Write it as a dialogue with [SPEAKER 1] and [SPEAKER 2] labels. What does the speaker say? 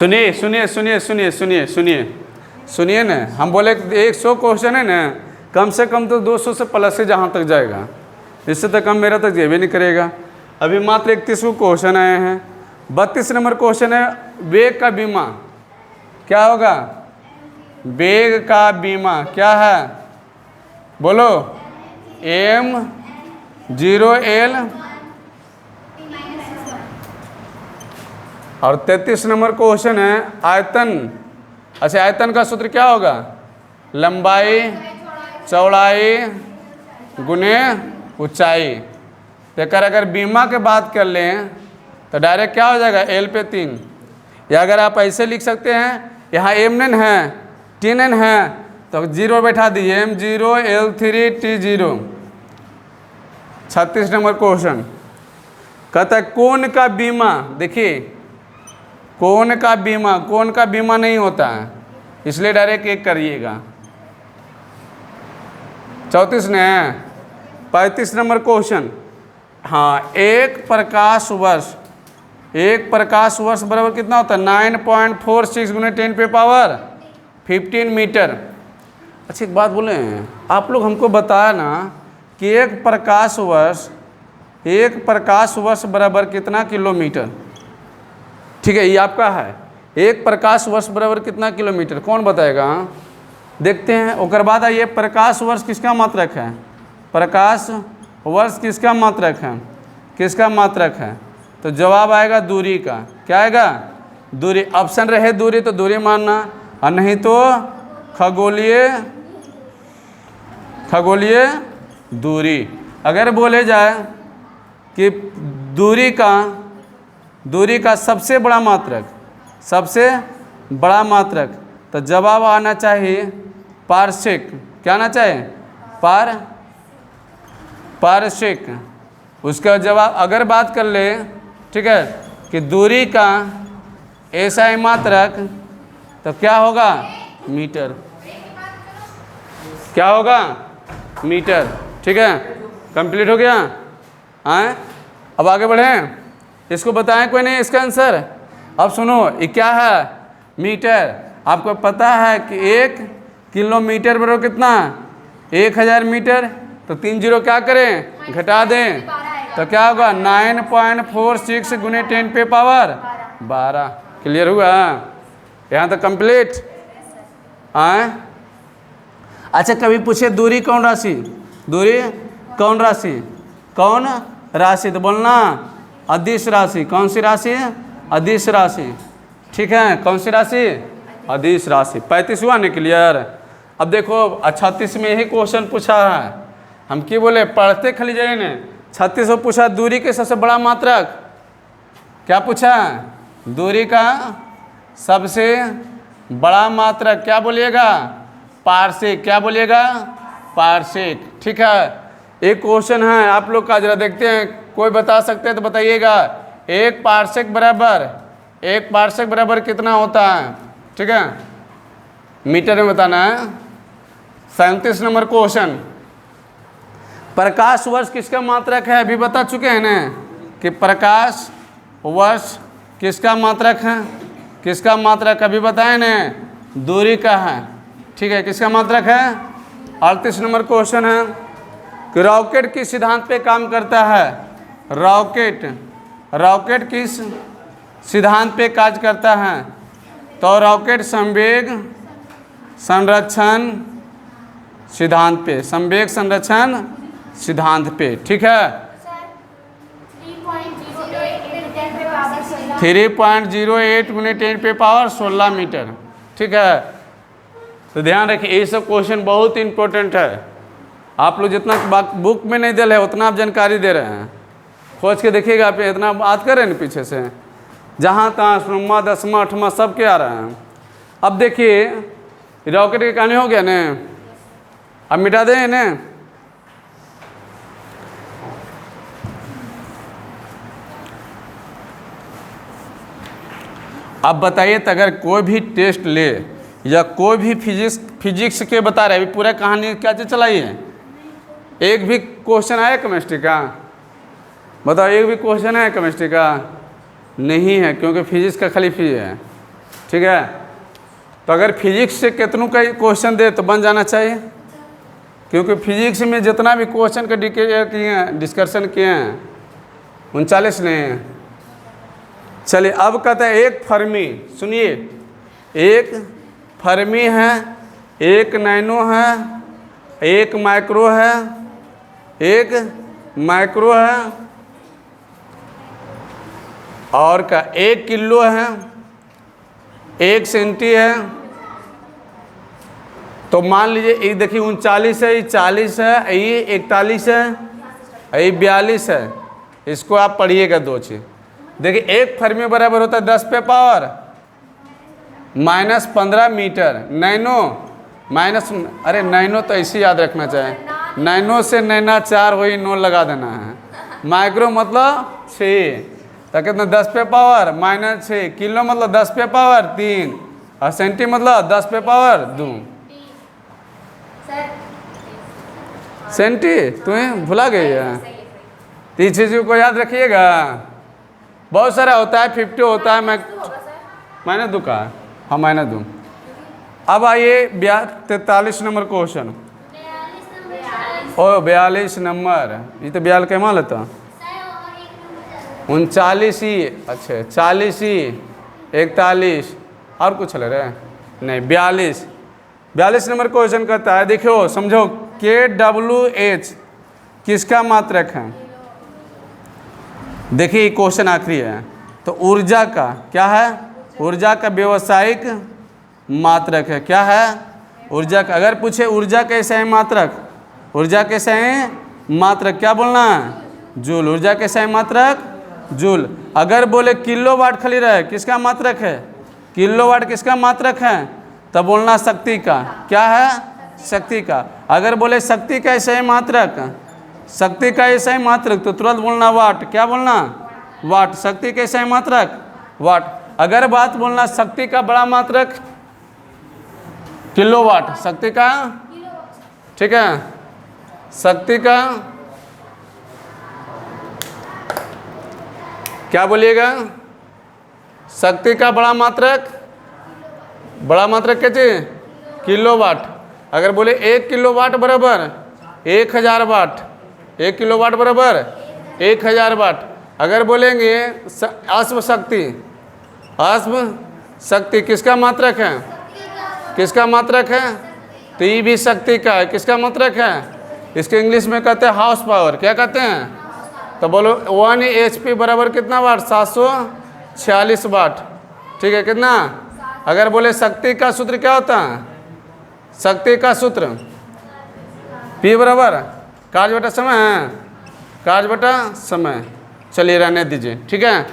[SPEAKER 1] सुनिए सुनिए सुनिए सुनिए सुनिए सुनिए सुनिए ना, हम बोले 100 क्वेश्चन है ना, कम से कम तो 200 से प्लस ही जहाँ तक जाएगा, इससे तो कम मेरा तक ये भी नहीं करेगा। अभी मात्र 31 क्वेश्चन आए हैं। 32 नंबर क्वेश्चन है, वेग का बीमा क्या होगा? वेग का बीमा क्या है? बोलो। M0L। और 33 नंबर क्वेश्चन है, आयतन। अच्छा, आयतन का सूत्र क्या होगा? लंबाई चौड़ाई गुने ऊंचाई। तो अगर बीमा के बात कर लें तो डायरेक्ट क्या हो जाएगा? L पे 3। या अगर आप ऐसे लिख सकते हैं, यहाँ M n है, T n है, तो 0 बैठा दीजिए, M0L3T0। 36 नंबर क्वेश्चन कहता है कोण का बीमा। देखिए, कोण का बीमा नहीं होता है, इसलिए डायरेक्ट एक करिएगा। 34 ने 35 नंबर क्वेश्चन, हाँ, एक प्रकाश वर्ष बराबर कितना होता है? 9.46 गुने 10 पे पावर 15 मीटर। अच्छी एक बात बोले, आप लोग हमको बताया ना कि एक प्रकाश वर्ष बराबर कितना किलोमीटर? ठीक है, ये आपका है। एक प्रकाश वर्ष बराबर कितना किलोमीटर, कौन बताएगा? देखते हैं। उसके बाद आइए, प्रकाश वर्ष किसका मात्रक है? प्रकाश वर्ष किसका मात्रक है? किसका मात्रक है? तो जवाब आएगा दूरी का। क्या आएगा? दूरी। ऑप्शन रहे दूरी तो दूरी मानना, और नहीं तो खगोलीय दूरी। अगर बोले जाए कि दूरी का सबसे बड़ा मात्रक, तो जवाब आना चाहिए पारसेक। क्या आना चाहिए? पारसेक। उसका जवाब अगर बात कर ले, ठीक है, कि दूरी का ऐसा मात्रक, तो क्या होगा? मीटर। क्या होगा? मीटर। ठीक है, कंप्लीट हो गया। आए, अब आगे बढ़ें। इसको बताएं कोई नहीं इसका आंसर। अब सुनो, ये क्या है? मीटर। आपको पता है कि 1 किलोमीटर बराबर कितना? 1000 मीटर। तो 3 जीरो क्या करें? घटा दें, तो क्या होगा? 9.46 गुने 10 पे पावर 12। क्लियर हुआ? यहाँ तक कंप्लीट। आए, अच्छा, कभी पूछे दूरी कौन राशि? कौन राशि? तो बोलना अदिश राशि। कौन सी राशि? अदिश राशि। ठीक है, कौन सी राशि? अदिश राशि। 35 हुआ नहीं? क्लियर। अब देखो, 36 में यही क्वेश्चन पूछा है। हम क्या बोले? पढ़ते खाली जाइए ने। 36 में पूछा दूरी के सबसे बड़ा मात्रक। क्या पूछा? दूरी का सबसे बड़ा मात्रक क्या बोलिएगा? पारसेक। क्या बोलिएगा? पारसेक। ठीक है, एक क्वेश्चन है आप लोग का, जरा देखते हैं, कोई बता सकते हैं तो बताइएगा। एक पारसेक बराबर कितना होता है? ठीक है, मीटर में बताना है। 37 नंबर क्वेश्चन, प्रकाश वर्ष किसका मात्रक है? अभी बता चुके हैं ना कि प्रकाश वर्ष किसका मात्रक है? किसका मात्रक अभी बताए ना? दूरी का है। ठीक है, किसका मात्रक है? 38 नंबर क्वेश्चन है कि रॉकेट किस सिद्धांत पे काम करता है? रॉकेट किस सिद्धांत पे कार्य करता है? तो रॉकेट संवेग संरक्षण सिद्धांत पे। ठीक है, 3.08 गुने 10 पे पावर 16 मीटर। ठीक है, तो ध्यान रखिए, ये सब क्वेश्चन बहुत इंपॉर्टेंट है। आप लोग जितना बुक में नहीं दे रहे उतना आप जानकारी दे रहे हैं। खोज के देखिएगा, आप इतना बात कर रहे हैं ना पीछे से, जहाँ तहाँ 9वां 10वां 8वां सब के आ रहे हैं। अब देखिए, रॉकेट की कहानी हो गया ना, अब मिटा दें ना। अब बताइए, तो अगर कोई भी टेस्ट ले या कोई भी फिजिक्स के बता रहे, अभी पूरा कहानी क्या चीज़ चलाई है? एक भी क्वेश्चन आया केमिस्ट्री का? बताओ, एक भी क्वेश्चन है केमिस्ट्री का? नहीं है, क्योंकि फिजिक्स का खाली फी है। ठीक है। तो अगर फिजिक्स से कितनों का क्वेश्चन दे तो बन जाना चाहिए, क्योंकि फिजिक्स में जितना भी क्वेश्चन का किए हैं, डिस्कशन किए हैं 39 ने। चलिए अब कहते हैं एक फर्मी, सुनिए, एक फर्मी है, एक नैनो है, एक माइक्रो है, एक माइक्रो है, और का 1 किलो है, 1 सेंटी है। तो मान लीजिए ये देखिए 39 है, ये 40 है, ये 41 है, ये 42 है। इसको आप पढ़िएगा 2 चीज़। देखिए एक फर्मी बराबर होता है 10 पे पावर -15 मीटर। नैनो माइनस, अरे नैनो तो ऐसे याद रखना चाहिए, नैनो से नैना 4 वही 9 लगा देना है। माइक्रो मतलब 6, तो कितना 10 पे पावर -6। किलो मतलब 10 पे पावर 3, और सेंटी मतलब 10 पे पावर 2। सेंटी तुम्हें भुला गई है, तो इस चीज़ को याद रखिएगा। बहुत सारा होता है, 50 होता है, मैंने दू कहा, हाँ मैंने दूँ। अब आइए 43 नंबर क्वेश्चन। ओ 42 नंबर, ये तो 42 के मान लेता 39 ही, अच्छा 40 ही, 41 और कुछ ले रहे नहीं, 42 नंबर क्वेश्चन कहता है, देखो समझो, KWH किसका मात्रक है। देखिए क्वेश्चन आखिरी है, तो ऊर्जा का क्या है, ऊर्जा का व्यावसायिक मात्रक है। क्या है, ऊर्जा का। अगर पूछे ऊर्जा कैसे है मात्रक, ऊर्जा कैसे है मात्रक, क्या बोलना है, जूल। ऊर्जा कैसे है मात्रक, जूल। अगर बोले किलोवाट खाली रहे, किसका मात्रक है, किलोवाट किसका मात्रक है, तब बोलना शक्ति का। क्या है, शक्ति का। अगर बोले शक्ति का ऐसे है मात्रक, शक्ति का ऐसा ही मात्रक, तो तुरंत बोलना वाट। क्या बोलना, वाट। शक्ति कैसा है मात्रक, वाट। अगर बात बोलना शक्ति का बड़ा मात्रक, किलोवाट। शक्ति का, ठीक है, शक्ति का क्या बोलिएगा, शक्ति का बड़ा मात्रक, बड़ा मात्रक क्या चीज, किलोवाट। अगर बोले 1 किलोवाट बराबर 1000 वाट, 1 किलोवाट बराबर 1000 वाट। अगर बोलेंगे अश्व शक्ति, अश्व शक्ति किसका मात्रक है, किसका मात्रक है, तो ये भी शक्ति का है। किसका मात्रक है, इसके इंग्लिश में कहते हैं हाउस पावर। क्या कहते हैं, तो बोलो 1 HP बराबर कितना वाट, 746 वाट। ठीक है, कितना। अगर बोले शक्ति का सूत्र क्या होता है, शक्ति का सूत्र P बराबर कार्य बटा समय है, कार्य बटा समय। चलिए रहने दीजिए, ठीक है।